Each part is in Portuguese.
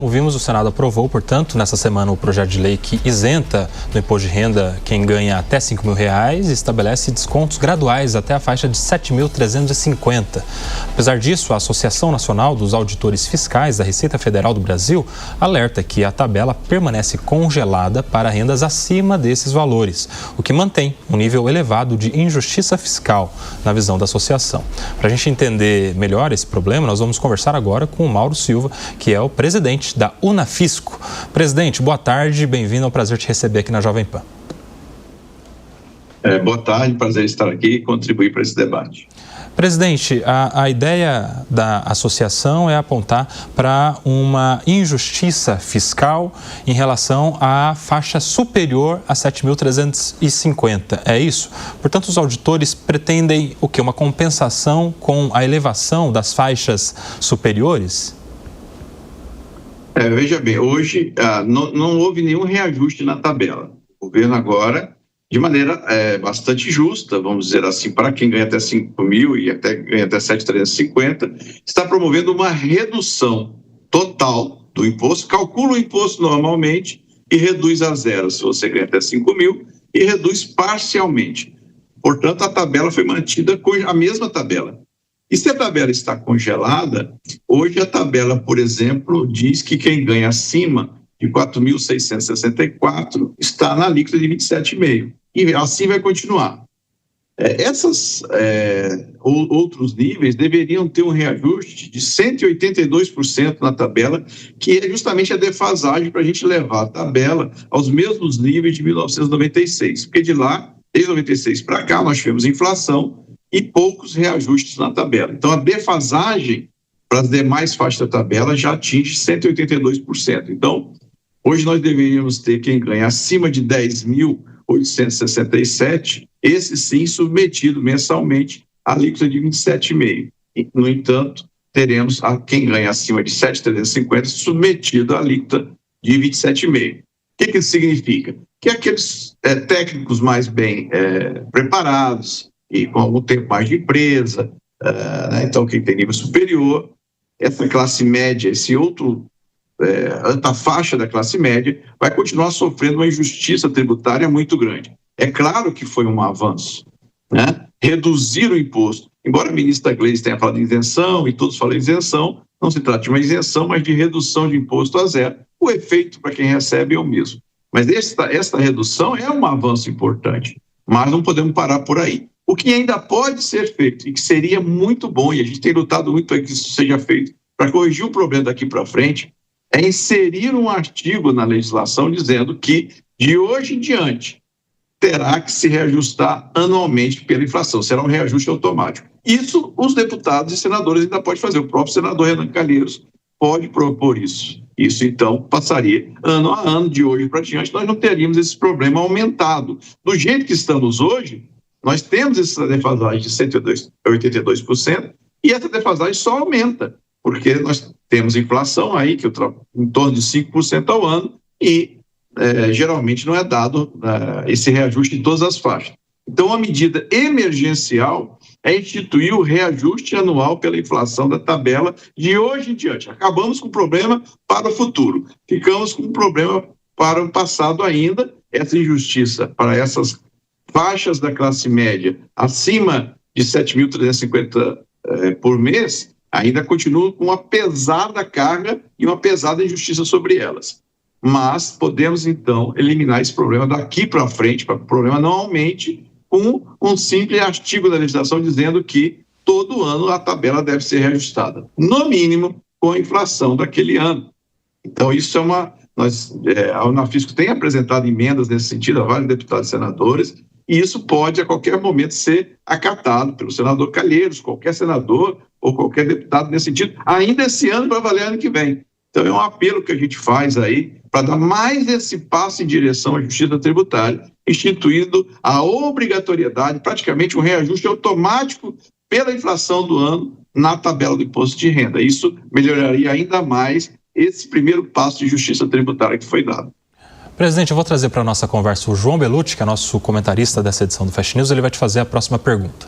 Como vimos, o Senado aprovou, portanto, nessa semana o projeto de lei que isenta do imposto de renda quem ganha até R$5.000 e estabelece descontos graduais até a faixa de R$7.350. Apesar disso, a Associação Nacional dos Auditores Fiscais da Receita Federal do Brasil alerta que a tabela permanece congelada para rendas acima desses valores, o que mantém um nível elevado de injustiça fiscal, na visão da associação. Para a gente entender melhor esse problema, nós vamos conversar agora com o Mauro Silva, que é o presidente da Unafisco. Presidente, boa tarde, bem-vindo, é um prazer te receber aqui na Jovem Pan. Boa tarde, prazer estar aqui e contribuir para esse debate. Presidente, a ideia da associação é apontar para uma injustiça fiscal em relação à faixa superior a 7.350, é isso? Portanto, os auditores pretendem o quê? Uma compensação com a elevação das faixas superiores? Veja bem, hoje não houve nenhum reajuste na tabela. O governo agora, de maneira bastante justa, vamos dizer assim, para quem ganha até 5.000 e ganha até 7.350, está promovendo uma redução total do imposto, calcula o imposto normalmente e reduz a zero se você ganha até 5.000 e reduz parcialmente. Portanto, a tabela foi mantida com a mesma tabela. E se a tabela está congelada, hoje a tabela, por exemplo, diz que quem ganha acima de 4.664 está na alíquota de 27,5%. E assim vai continuar. Outros níveis deveriam ter um reajuste de 182% na tabela, que é justamente a defasagem para a gente levar a tabela aos mesmos níveis de 1996. Porque de lá, desde 96 para cá, nós tivemos inflação e poucos reajustes na tabela. Então, a defasagem para as demais faixas da tabela já atinge 182%. Então, hoje nós deveríamos ter quem ganha acima de 10.867, esse sim submetido mensalmente à alíquota de 27,5%. No entanto, teremos quem ganha acima de 7.350 submetido à alíquota de 27,5%. O que isso significa? Que aqueles técnicos mais bem preparados, e com algum tempo mais de empresa, então quem tem nível superior, essa classe média, a faixa da classe média vai continuar sofrendo uma injustiça tributária muito grande. É claro que foi um avanço, né? Reduzir o imposto, embora a ministra Gleisi tenha falado de isenção e todos falam de isenção, não se trata de uma isenção, mas de redução de imposto a zero. O efeito para quem recebe é o mesmo. Mas esta redução é um avanço importante, mas não podemos parar por aí. O que ainda pode ser feito e que seria muito bom, e a gente tem lutado muito para que isso seja feito, para corrigir o problema daqui para frente, é inserir um artigo na legislação dizendo que, de hoje em diante, terá que se reajustar anualmente pela inflação, será um reajuste automático. Isso os deputados e senadores ainda podem fazer, o próprio senador Renan Calheiros pode propor isso. Isso, então, passaria ano a ano, de hoje para diante, nós não teríamos esse problema aumentado. Do jeito que estamos hoje, nós temos essa defasagem de 182%, e essa defasagem só aumenta, porque nós temos inflação aí, que em torno de 5% ao ano, e geralmente não é dado esse reajuste em todas as faixas. Então, a medida emergencial é instituir o reajuste anual pela inflação da tabela de hoje em diante. Acabamos com o problema para o futuro, ficamos com o problema para o passado ainda, essa injustiça para essas faixas da classe média acima de 7.350 por mês, ainda continuam com uma pesada carga e uma pesada injustiça sobre elas. Mas podemos, então, eliminar esse problema daqui para frente, para que o problema não aumente, com um simples artigo da legislação dizendo que todo ano a tabela deve ser reajustada, no mínimo com a inflação daquele ano. Então, isso é a Unafisco tem apresentado emendas nesse sentido a vários deputados e senadores, e isso pode, a qualquer momento, ser acatado pelo senador Calheiros, qualquer senador ou qualquer deputado nesse sentido, ainda esse ano para valer ano que vem. Então, é um apelo que a gente faz aí para dar mais esse passo em direção à justiça tributária, instituindo a obrigatoriedade, praticamente um reajuste automático pela inflação do ano na tabela do imposto de renda. Isso melhoraria ainda mais esse primeiro passo de justiça tributária que foi dado. Presidente, eu vou trazer para a nossa conversa o João Belucci, que é nosso comentarista dessa edição do Fast News. Ele vai te fazer a próxima pergunta.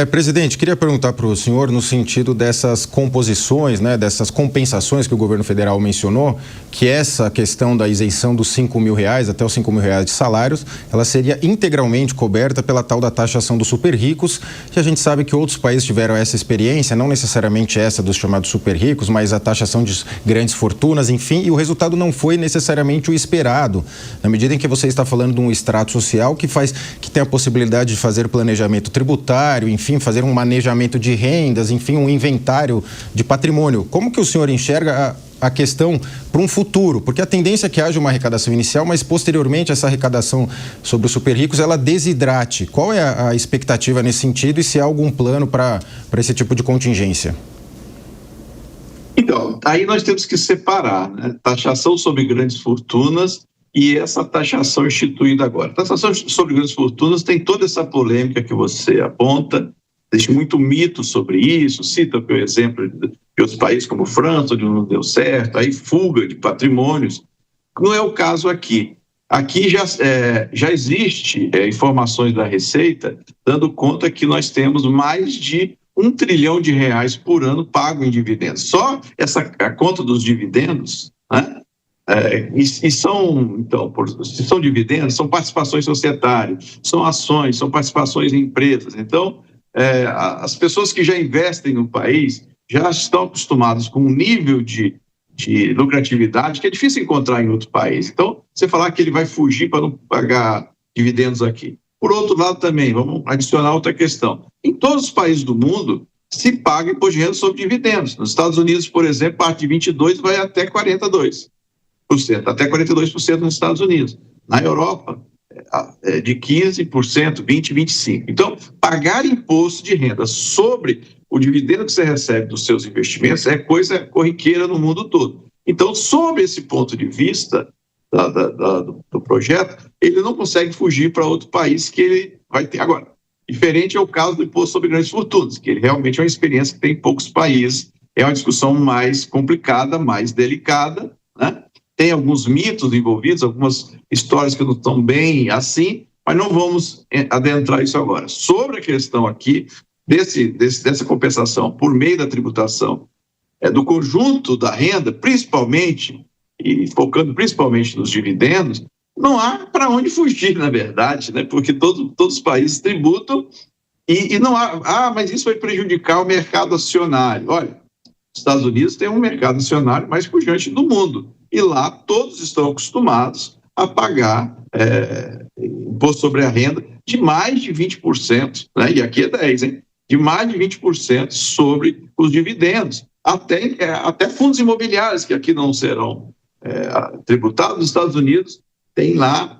Presidente, queria perguntar para o senhor no sentido dessas composições, né, dessas compensações que o governo federal mencionou, que essa questão da isenção dos R$5.000 até os R$5.000 de salários, ela seria integralmente coberta pela tal da taxação dos super ricos, que a gente sabe que outros países tiveram essa experiência, não necessariamente essa dos chamados super ricos, mas a taxação de grandes fortunas, enfim, e o resultado não foi necessariamente o esperado, na medida em que você está falando de um extrato social que tem a possibilidade de fazer planejamento tributário, enfim, fazer um manejamento de rendas, enfim, um inventário de patrimônio. Como que o senhor enxerga a questão para um futuro? Porque a tendência é que haja uma arrecadação inicial, mas posteriormente essa arrecadação sobre os super ricos, ela desidrate. Qual é a expectativa nesse sentido e se há algum plano para esse tipo de contingência? Então, aí nós temos que separar, né? Taxação sobre grandes fortunas e essa taxação instituída agora. Taxação sobre grandes fortunas tem toda essa polêmica que você aponta, existe muito mito sobre isso, cita o exemplo de outros países como França, onde não deu certo, aí fuga de patrimônios. Não é o caso aqui. Aqui já existe informações da Receita dando conta que nós temos mais de R$1 trilhão por ano pago em dividendos. Só a conta dos dividendos, né? Se são dividendos, são participações societárias, são ações, são participações em empresas. Então, as pessoas que já investem no país já estão acostumadas com um nível de lucratividade que é difícil encontrar em outro país. Então, você falar que ele vai fugir para não pagar dividendos aqui. Por outro lado também, vamos adicionar outra questão. Em todos os países do mundo, se paga imposto de renda sobre dividendos. Nos Estados Unidos, por exemplo, parte de 22% vai até 42%. Até 42% nos Estados Unidos. Na Europa, de 15%, 20%, 25%. Então, pagar imposto de renda sobre o dividendo que você recebe dos seus investimentos é coisa corriqueira no mundo todo. Então, sob esse ponto de vista do projeto, ele não consegue fugir para outro país que ele vai ter agora. Diferente é o caso do imposto sobre grandes fortunas, que ele realmente é uma experiência que tem em poucos países, é uma discussão mais complicada, mais delicada, né? Tem alguns mitos envolvidos, algumas histórias que não estão bem assim, mas não vamos adentrar isso agora. Sobre a questão aqui dessa compensação por meio da tributação do conjunto da renda, principalmente, e focando principalmente nos dividendos, não há para onde fugir, na verdade, né? Porque todos os países tributam e não há, mas isso vai prejudicar o mercado acionário. Olha, os Estados Unidos têm um mercado acionário mais pujante do mundo. E lá todos estão acostumados a pagar imposto sobre a renda de mais de 20%, né? E aqui é 10%, hein? De mais de 20% sobre os dividendos. Até fundos imobiliários, que aqui não serão tributados, nos Estados Unidos tem lá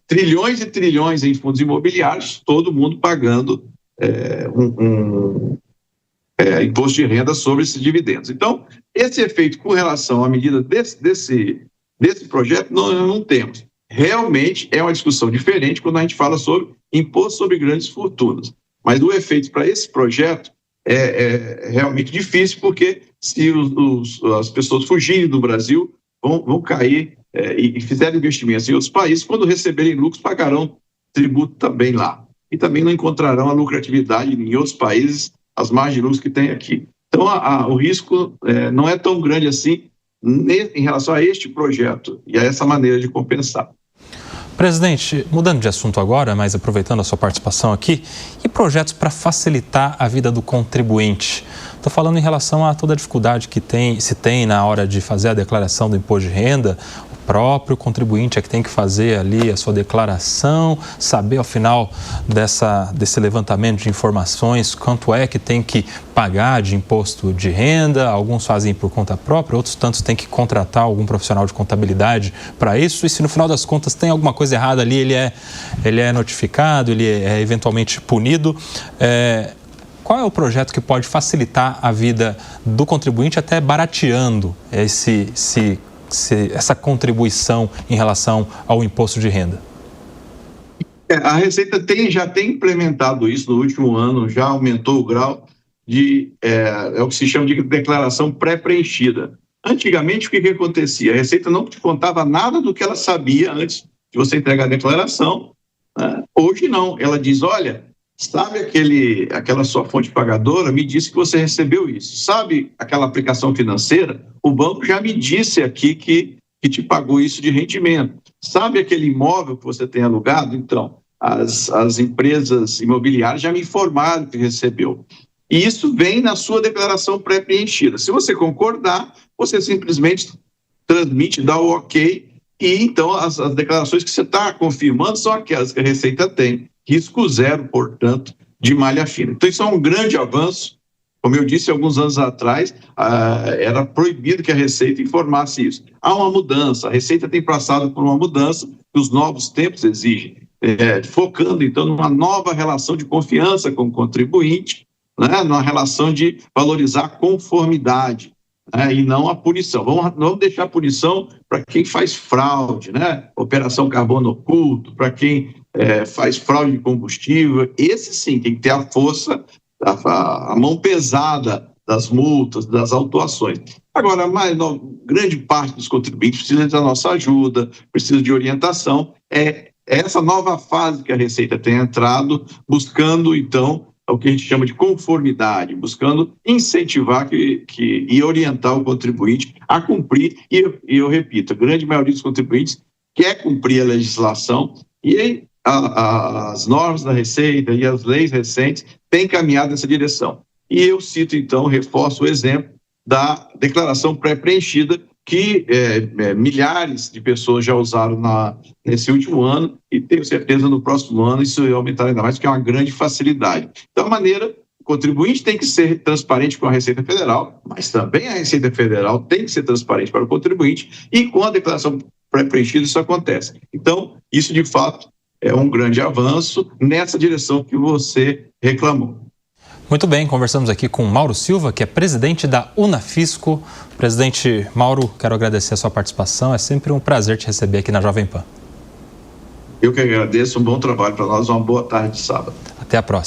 trilhões e trilhões em fundos imobiliários, todo mundo pagando imposto de renda sobre esses dividendos. Então, esse efeito com relação à medida desse projeto, não temos. Realmente é uma discussão diferente quando a gente fala sobre imposto sobre grandes fortunas. Mas o efeito para esse projeto é realmente difícil, porque se as pessoas fugirem do Brasil, vão cair e fizerem investimentos em outros países, quando receberem lucros, pagarão tributo também lá. E também não encontrarão a lucratividade em outros países, as margens de lucros que tem aqui. Então, o risco não é tão grande assim em relação a este projeto e a essa maneira de compensar. Presidente, mudando de assunto agora, mas aproveitando a sua participação aqui, e projetos para facilitar a vida do contribuinte? Estou falando em relação a toda a dificuldade que se tem na hora de fazer a declaração do imposto de renda. O próprio contribuinte é que tem que fazer ali a sua declaração, saber ao final desse levantamento de informações quanto é que tem que pagar de imposto de renda. Alguns fazem por conta própria, outros tantos têm que contratar algum profissional de contabilidade para isso. E se no final das contas tem alguma coisa errada ali, ele é notificado, ele é eventualmente punido. Qual é o projeto que pode facilitar a vida do contribuinte, até barateando essa contribuição em relação ao imposto de renda? A Receita já tem implementado isso no último ano, já aumentou o grau de, o que se chama de declaração pré-preenchida. Antigamente, o que acontecia? A Receita não te contava nada do que ela sabia antes de você entregar a declaração, né? Hoje não, ela diz, olha, Sabe aquela sua fonte pagadora me disse que você recebeu isso. Sabe aquela aplicação financeira? O banco já me disse aqui que te pagou isso de rendimento. Sabe aquele imóvel que você tem alugado? Então, as empresas imobiliárias já me informaram que recebeu. E isso vem na sua declaração pré-preenchida. Se você concordar, você simplesmente transmite, dá o ok, e então as declarações que você está confirmando são aquelas que a Receita tem. Risco zero, portanto, de malha fina. Então, isso é um grande avanço. Como eu disse alguns anos atrás, era proibido que a Receita informasse isso. Há uma mudança, a Receita tem passado por uma mudança que os novos tempos exigem, focando, então, numa nova relação de confiança com o contribuinte, né, numa relação de valorizar a conformidade, né, e não a punição. Vamos deixar a punição para quem faz fraude, né, operação carbono oculto, para quem faz fraude de combustível. Esse sim tem que ter a força, a mão pesada das multas, das autuações. Agora, grande parte dos contribuintes precisa da nossa ajuda, precisa de orientação. É essa nova fase que a Receita tem entrado, buscando, então, o que a gente chama de conformidade, buscando incentivar e orientar o contribuinte a cumprir. E eu repito, a grande maioria dos contribuintes quer cumprir a legislação e as normas da Receita e as leis recentes têm caminhado nessa direção. E eu cito, então, reforço o exemplo da declaração pré-preenchida que milhares de pessoas já usaram nesse último ano e tenho certeza no próximo ano isso vai aumentar ainda mais, porque é uma grande facilidade. Então, o contribuinte tem que ser transparente com a Receita Federal, mas também a Receita Federal tem que ser transparente para o contribuinte e com a declaração pré-preenchida isso acontece. Então, isso de fato é um grande avanço nessa direção que você reclamou. Muito bem, conversamos aqui com Mauro Silva, que é presidente da Unafisco. Presidente Mauro, quero agradecer a sua participação, é sempre um prazer te receber aqui na Jovem Pan. Eu que agradeço, um bom trabalho para nós, uma boa tarde de sábado. Até a próxima.